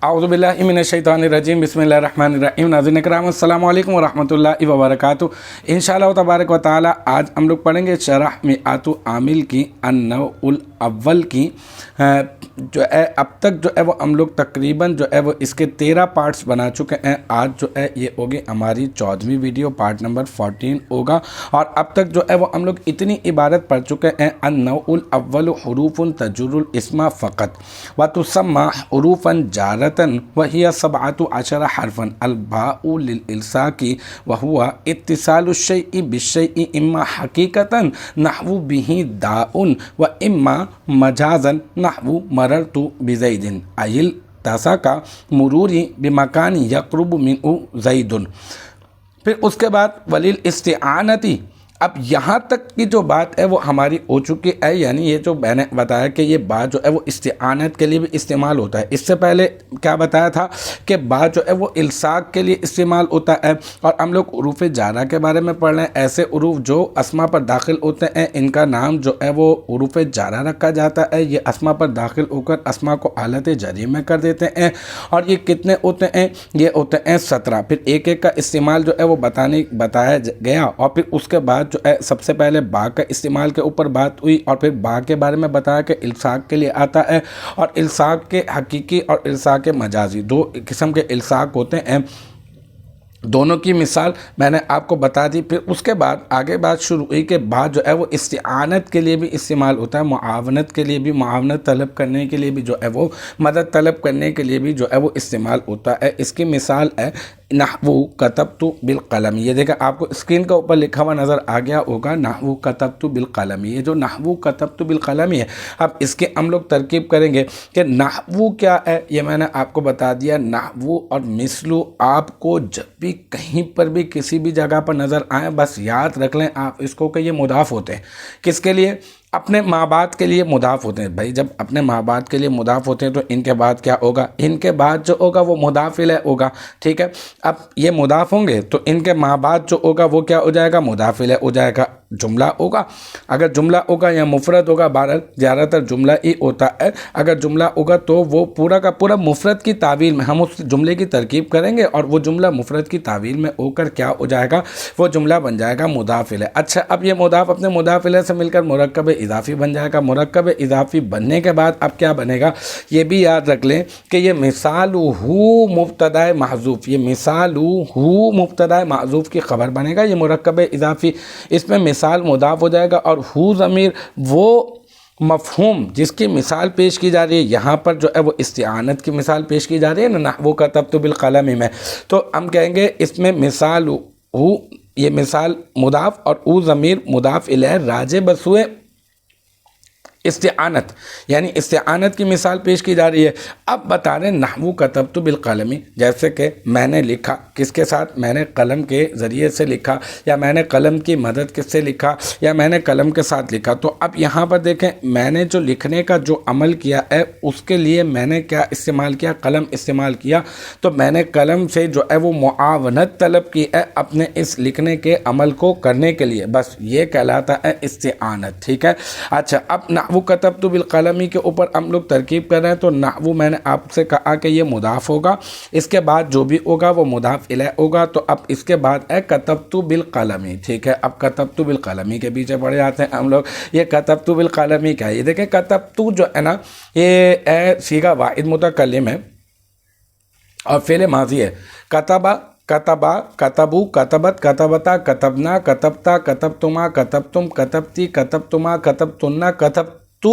اعوذ باللہ من الشیطان الرجیم بسم اللہ الرحمن الرحیم۔ ناظرین کرام السلام علیکم ورحمۃ اللہ وبرکاتہ۔ انشاءاللہ تبارک و تعالی آج ہم لوگ پڑھیں گے شرح میعات عامل کی النوع الاول کی، جو ہے اب تک جو ہے وہ ہم لوگ تقریباً جو ہے وہ اس کے 13 پارٹس بنا چکے ہیں۔ آج جو ہے یہ ہوگی ہماری 14ویں ویڈیو، پارٹ نمبر 14 ہوگا، اور اب تک جو ہے وہ ہم لوگ اتنی عبارت پڑھ چکے ہیں۔ النوع الاول حروف تجر الاسم فقط وتسمى حروفا جارة وهي 17 حرفا الباء للإلصاق وهو اتصال الشيء بالشيء إما حقيقة نحو به داء وإما مجازا نحو مررت بزيد أي التصاق مروري بمكان يقرب منه زيد۔ پھر اس کے بعد ولیلاستعانتی، اب یہاں تک کی جو بات ہے وہ ہماری ہو چکی ہے، یعنی یہ جو میں نے بتایا کہ یہ بات جو ہے وہ استعانت کے لیے بھی استعمال ہوتا ہے۔ اس سے پہلے کیا بتایا تھا کہ بات جو ہے وہ الصاق کے لیے استعمال ہوتا ہے، اور ہم لوگ حروف جارہ کے بارے میں پڑھ رہے ہیں۔ ایسے حروف جو اسما پر داخل ہوتے ہیں ان کا نام جو ہے وہ حروف جارہ رکھا جاتا ہے۔ یہ اسما پر داخل ہو کر اسما کو حالت جری میں کر دیتے ہیں، اور یہ کتنے ہوتے ہیں؟ یہ ہوتے ہیں 17۔ پھر ایک ایک کا استعمال جو ہے وہ بتایا گیا، اور پھر اس کے بعد جو ہے سب سے پہلے با کا استعمال کے اوپر بات ہوئی، اور پھر با کے بارے میں بتایا کہ الصاق کے لیے آتا ہے، اور الصاق کے حقیقی اور الصاق مجازی دو قسم کے الصاق ہوتے ہیں۔ دونوں کی مثال میں نے آپ کو بتا دی۔ پھر اس کے بعد آگے بات شروع ہوئی کہ بعد جو ہے وہ استعانت کے لیے بھی استعمال ہوتا ہے، معاونت کے لیے بھی، معاونت طلب کرنے کے لیے بھی جو ہے وہ، مدد طلب کرنے کے لیے بھی جو ہے وہ استعمال ہوتا ہے۔ اس کی مثال ہے نحو کتبت بالقلم۔ یہ دیکھیں آپ کو اسکرین کے اوپر لکھا ہوا نظر آ گیا ہوگا، نحو کتبت بالقلم۔ یہ جو نحو کتبت بالقلم ہے، اب اس کے ہم لوگ ترکیب کریں گے کہ نحو کیا ہے، یہ میں نے آپ کو بتا دیا۔ نحو اور مثلو آپ کو جب بھی کہیں پر بھی کسی بھی جگہ پر نظر آئیں، بس یاد رکھ لیں آپ اس کو کہ یہ مضاف ہوتے ہیں۔ کس کے لیے؟ اپنے ماں باپ کے لیے مضاف ہوتے ہیں۔ بھائی جب اپنے ماں باپ کے لیے مضاف ہوتے ہیں تو ان کے بعد کیا ہوگا؟ ان کے بعد جو ہوگا وہ مضاف الیہ ہوگا، ٹھیک ہے۔ اب یہ مضاف ہوں گے تو ان کے ماں باپ جو ہوگا وہ کیا ہو جائے گا؟ مضاف الیہ ہو جائے گا، جملہ ہوگا۔ اگر جملہ ہوگا یا مفرد ہوگا، زیادہ تر جملہ ہی ہوتا ہے۔ اگر جملہ ہوگا تو وہ پورا کا پورا مفرد کی تعویل میں ہم اس جملے کی ترکیب کریں گے، اور وہ جملہ مفرد کی تعویل میں ہو کر کیا ہو جائے گا؟ وہ جملہ بن جائے گا مضاف الیہ۔ اچھا، اب یہ مضاف اپنے مضاف الیہ سے مل کر مرکب اضافی بن جائے گا۔ مرکب اضافی بننے کے بعد اب کیا بنے گا؟ یہ بھی یاد رکھ لیں کہ یہ مثال ہو مبتدا محذوف، یہ مثال ہو مبتدا محذوف کی خبر بنے گا، یہ مرکب اضافی۔ اس میں مثال مضاف ہو جائے گا، اور ہو ضمیر وہ مفہوم جس کی مثال پیش کی جا رہی ہے، یہاں پر جو ہے وہ استعانت کی مثال پیش کی جا رہی ہے نا، نحو کتبت بالقلم میں، تو ہم کہیں گے اس میں مثال ہو، یہ مثال مضاف اور او ضمیر مضاف الیہ راجع بسوئے استعانت، یعنی استعانت کی مثال پیش کی جا رہی ہے۔ اب بتا رہے نحو کتبت بالقلم، جیسے کہ میں نے لکھا، کس کے ساتھ؟ میں نے قلم کے ذریعے سے لکھا، یا میں نے قلم کی مدد کس سے لکھا، یا میں نے قلم کے ساتھ لکھا۔ تو اب یہاں پر دیکھیں میں نے جو لکھنے کا جو عمل کیا ہے اس کے لیے میں نے کیا استعمال کیا؟ قلم استعمال کیا۔ تو میں نے قلم سے جو ہے وہ معاونت طلب کی ہے اپنے اس لکھنے کے عمل کو کرنے کے لیے، بس یہ کہلاتا ہے استعانت، ٹھیک ہے۔ اچھا، اب نحو کتبت بالقلم کے اوپر ہم لوگ ترکیب کر رہے ہیں، تو نحو میں نے آپ سے کہا کہ یہ مضاف ہوگا، اس کے بعد جو بھی ہوگا وہ مضاف الیہ ہوگا۔ تو اب اس کے بعد ہے کتبت بالقلم، ٹھیک ہے۔ اب کتبت بالقلم کے پیچھے پڑے جاتے ہیں ہم لوگ۔ یہ کتبت بالقلم کیا ہے؟ یہ دیکھیں کتبت جو ہے نا، یہ صیغہ واحد متکلم ہے اور فعل ماضی ہے۔ کتبہ، کتبا، کتبو، کتبت، کتبتا، کتبنا، کتبتا، کتبتما، کتبتم، کتبتی، کتبتما، کتبتنا، کتبتو،